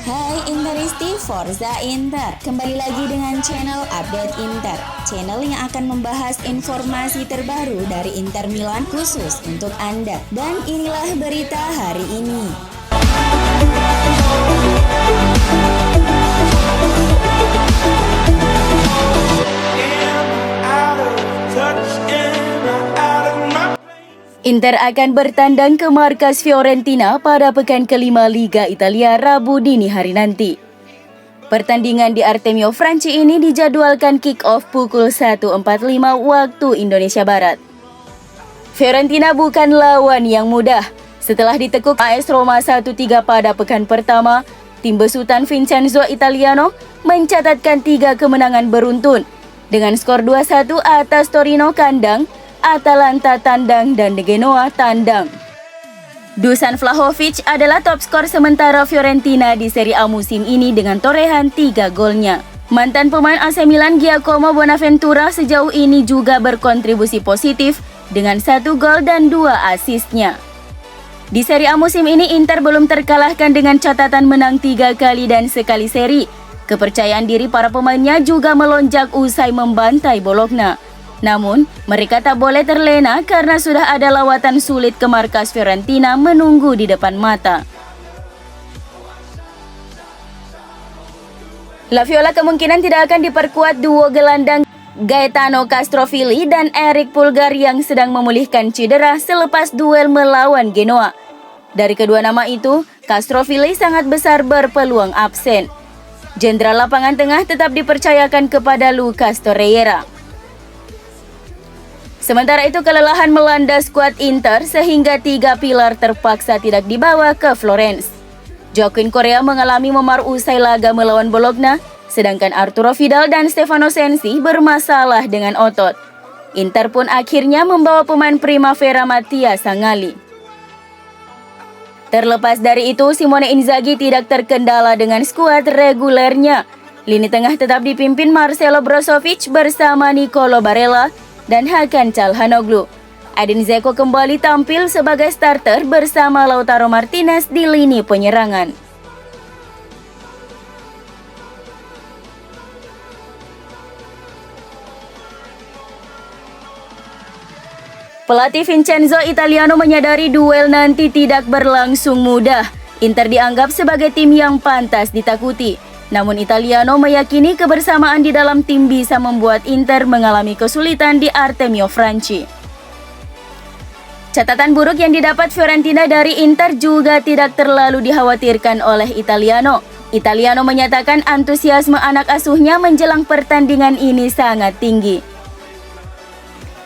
Hai Interisti, Forza Inter. Kembali lagi dengan channel Update Inter, channel yang akan membahas informasi terbaru dari Inter Milan khusus untuk Anda. Dan inilah berita hari ini. Inter akan bertandang ke markas Fiorentina pada pekan kelima Liga Italia Rabu dini hari nanti. Pertandingan di Artemio Franchi ini dijadwalkan kick-off pukul 1.45 waktu Indonesia Barat. Fiorentina bukan lawan yang mudah. Setelah ditekuk AS Roma 1-3 pada pekan pertama, tim besutan Vincenzo Italiano mencatatkan 3 kemenangan beruntun dengan skor 2-1 atas Torino kandang, Atalanta tandang, dan Genoa tandang. Dusan Vlahovic adalah top skor sementara Fiorentina di Serie A musim ini dengan torehan 3 golnya. Mantan pemain AC Milan Giacomo Bonaventura sejauh ini juga berkontribusi positif dengan 1 gol dan 2 asisnya. Di Serie A musim ini Inter belum terkalahkan dengan catatan menang 3 kali dan sekali seri. Kepercayaan diri para pemainnya juga melonjak usai membantai Bologna. Namun, mereka tak boleh terlena karena sudah ada lawatan sulit ke markas Fiorentina menunggu di depan mata. La Viola kemungkinan tidak akan diperkuat duo gelandang Gaetano Castrovilli dan Eric Pulgar yang sedang memulihkan cedera selepas duel melawan Genoa. Dari kedua nama itu, Castrovilli sangat besar berpeluang absen. Jenderal lapangan tengah tetap dipercayakan kepada Lucas Torreira. Sementara itu kelelahan melanda skuad Inter sehingga 3 pilar terpaksa tidak dibawa ke Florence. Joaquin Correa mengalami memar usai laga melawan Bologna, sedangkan Arturo Vidal dan Stefano Sensi bermasalah dengan otot. Inter pun akhirnya membawa pemain Primavera Mattia Sangalli. Terlepas dari itu, Simone Inzaghi tidak terkendala dengan skuad regulernya. Lini tengah tetap dipimpin Marcelo Brozovic bersama Nicolo Barella dan Hakan Calhanoglu. Edin Dzeko kembali tampil sebagai starter bersama Lautaro Martinez di lini penyerangan. Pelatih Vincenzo Italiano menyadari duel nanti tidak berlangsung mudah. Inter dianggap sebagai tim yang pantas ditakuti. Namun Italiano meyakini kebersamaan di dalam tim bisa membuat Inter mengalami kesulitan di Artemio Franchi. Catatan buruk yang didapat Fiorentina dari Inter juga tidak terlalu dikhawatirkan oleh Italiano. Italiano menyatakan antusiasme anak asuhnya menjelang pertandingan ini sangat tinggi.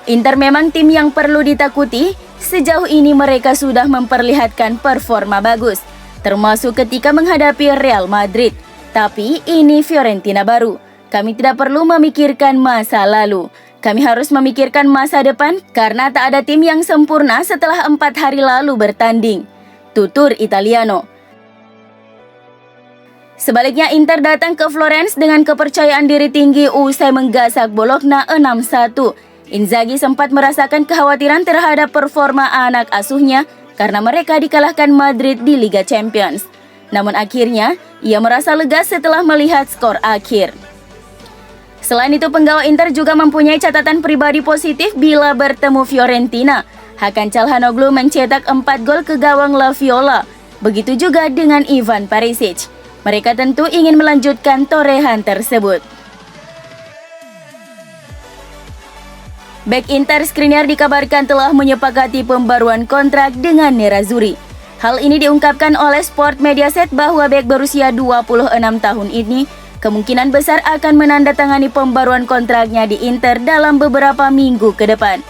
Inter memang tim yang perlu ditakuti, sejauh ini mereka sudah memperlihatkan performa bagus, termasuk ketika menghadapi Real Madrid. Tapi ini Fiorentina baru. Kami tidak perlu memikirkan masa lalu. Kami harus memikirkan masa depan karena tak ada tim yang sempurna setelah 4 hari lalu bertanding, tutur Italiano. Sebaliknya Inter datang ke Florence dengan kepercayaan diri tinggi usai menggasak Bologna 6-1. Inzaghi sempat merasakan kekhawatiran terhadap performa anak asuhnya karena mereka dikalahkan Madrid di Liga Champions. Namun akhirnya, ia merasa lega setelah melihat skor akhir. Selain itu, penggawa Inter juga mempunyai catatan pribadi positif bila bertemu Fiorentina. Hakan Calhanoglu mencetak 4 gol ke gawang La Viola. Begitu juga dengan Ivan Perisic. Mereka tentu ingin melanjutkan torehan tersebut. Bek Inter Skriniar dikabarkan telah menyepakati pembaruan kontrak dengan Nerazzurri. Hal ini diungkapkan oleh Sport Mediaset bahwa bek berusia 26 tahun ini kemungkinan besar akan menandatangani pembaruan kontraknya di Inter dalam beberapa minggu ke depan.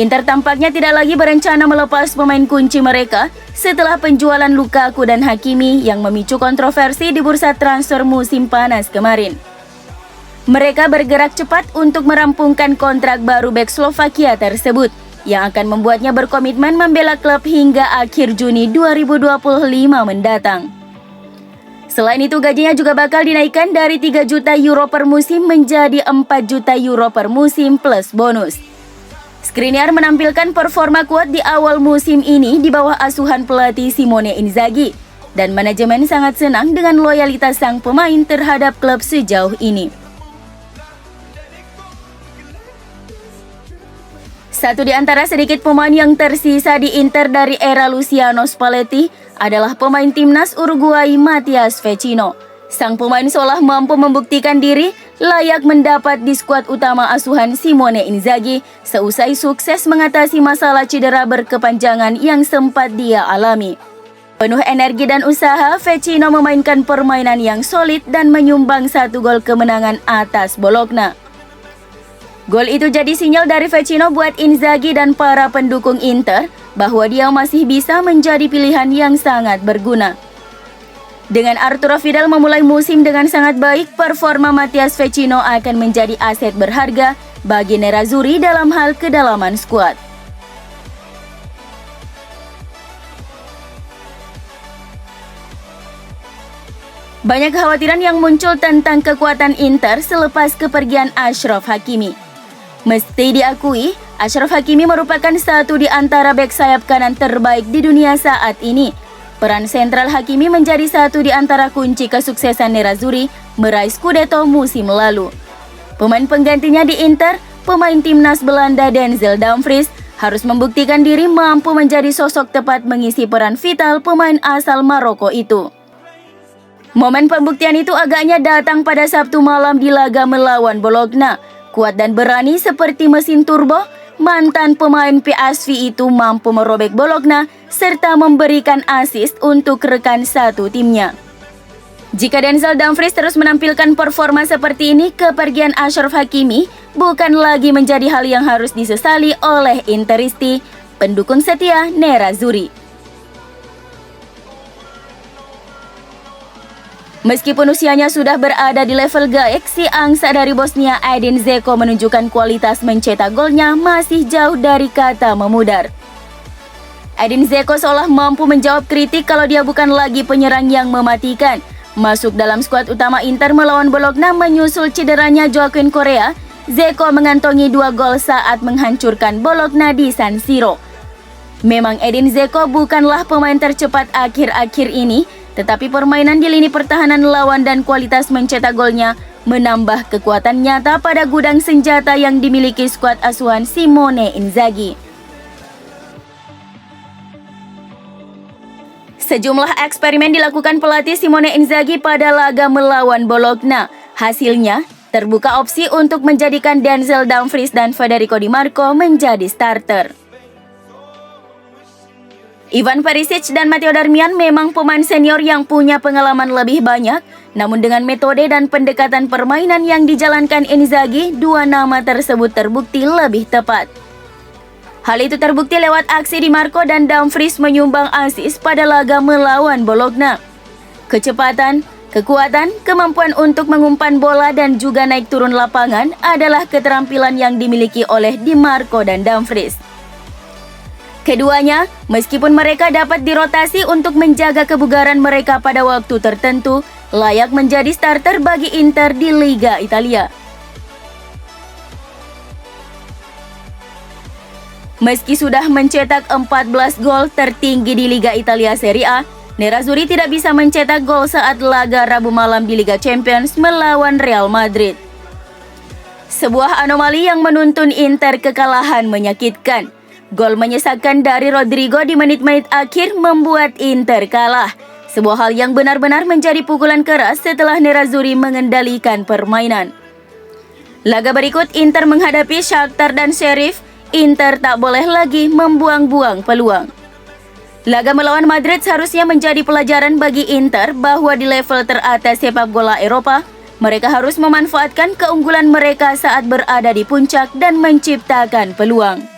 Inter tampaknya tidak lagi berencana melepas pemain kunci mereka setelah penjualan Lukaku dan Hakimi yang memicu kontroversi di bursa transfer musim panas kemarin. Mereka bergerak cepat untuk merampungkan kontrak baru bek Slovakia tersebut, yang akan membuatnya berkomitmen membela klub hingga akhir Juni 2025 mendatang. Selain itu, gajinya juga bakal dinaikkan dari 3 juta euro per musim menjadi 4 juta euro per musim plus bonus. Skriniar menampilkan performa kuat di awal musim ini di bawah asuhan pelatih Simone Inzaghi. dan manajemen sangat senang dengan loyalitas sang pemain terhadap klub sejauh ini. Satu di antara sedikit pemain yang tersisa di Inter dari era Luciano Spalletti adalah pemain timnas Uruguay Matias Vecino. Sang pemain seolah mampu membuktikan diri layak mendapat di skuad utama asuhan Simone Inzaghi seusai sukses mengatasi masalah cedera berkepanjangan yang sempat dia alami. Penuh energi dan usaha, Vecino memainkan permainan yang solid dan menyumbang 1 gol kemenangan atas Bologna. Gol itu jadi sinyal dari Vecino buat Inzaghi dan para pendukung Inter bahwa dia masih bisa menjadi pilihan yang sangat berguna. Dengan Arturo Vidal memulai musim dengan sangat baik, performa Matias Vecino akan menjadi aset berharga bagi Nerazzurri dalam hal kedalaman skuad. Banyak kekhawatiran yang muncul tentang kekuatan Inter selepas kepergian Achraf Hakimi. Mesti diakui, Achraf Hakimi merupakan satu di antara bek sayap kanan terbaik di dunia saat ini. Peran sentral Hakimi menjadi satu di antara kunci kesuksesan Nerazzurri meraih Scudetto musim lalu. Pemain penggantinya di Inter, pemain timnas Belanda Denzel Dumfries, harus membuktikan diri mampu menjadi sosok tepat mengisi peran vital pemain asal Maroko itu. Momen pembuktian itu agaknya datang pada Sabtu malam di laga melawan Bologna. Kuat dan berani seperti mesin turbo, mantan pemain PSV itu mampu merobek Bologna serta memberikan assist untuk rekan satu timnya. Jika Denzel Dumfries terus menampilkan performa seperti ini, kepergian Achraf Hakimi bukan lagi menjadi hal yang harus disesali oleh Interisti, pendukung setia Nerazzurri. Meskipun usianya sudah berada di level gaek, si angsa dari Bosnia Edin Dzeko menunjukkan kualitas mencetak golnya masih jauh dari kata memudar. Edin Dzeko seolah mampu menjawab kritik kalau dia bukan lagi penyerang yang mematikan. Masuk dalam skuad utama Inter melawan Bologna menyusul cederanya Joaquin Correa, Dzeko mengantongi 2 gol saat menghancurkan Bologna di San Siro. Memang Edin Dzeko bukanlah pemain tercepat akhir-akhir ini, tetapi permainan di lini pertahanan lawan dan kualitas mencetak golnya menambah kekuatan nyata pada gudang senjata yang dimiliki skuad asuhan Simone Inzaghi. Sejumlah eksperimen dilakukan pelatih Simone Inzaghi pada laga melawan Bologna. Hasilnya, terbuka opsi untuk menjadikan Denzel Dumfries dan Federico Di Marco menjadi starter. Ivan Perisic dan Matteo Darmian memang pemain senior yang punya pengalaman lebih banyak, namun dengan metode dan pendekatan permainan yang dijalankan Inzaghi, 2 nama tersebut terbukti lebih tepat. Hal itu terbukti lewat aksi Di Marco dan Dumfries menyumbang assist pada laga melawan Bologna. Kecepatan, kekuatan, kemampuan untuk mengumpan bola dan juga naik turun lapangan adalah keterampilan yang dimiliki oleh Di Marco dan Dumfries. Keduanya, meskipun mereka dapat dirotasi untuk menjaga kebugaran mereka pada waktu tertentu, layak menjadi starter bagi Inter di Liga Italia. Meski sudah mencetak 14 gol tertinggi di Liga Italia Serie A, Nerazzurri tidak bisa mencetak gol saat laga Rabu malam di Liga Champions melawan Real Madrid. Sebuah anomali yang menuntun Inter kekalahan menyakitkan. Gol menyesakkan dari Rodrigo di menit-menit akhir membuat Inter kalah. Sebuah hal yang benar-benar menjadi pukulan keras setelah Nerazzurri mengendalikan permainan. Laga berikut Inter menghadapi Shakhtar dan Sheriff. Inter tak boleh lagi membuang-buang peluang. Laga melawan Madrid seharusnya menjadi pelajaran bagi Inter bahwa di level teratas sepak bola Eropa, mereka harus memanfaatkan keunggulan mereka saat berada di puncak dan menciptakan peluang.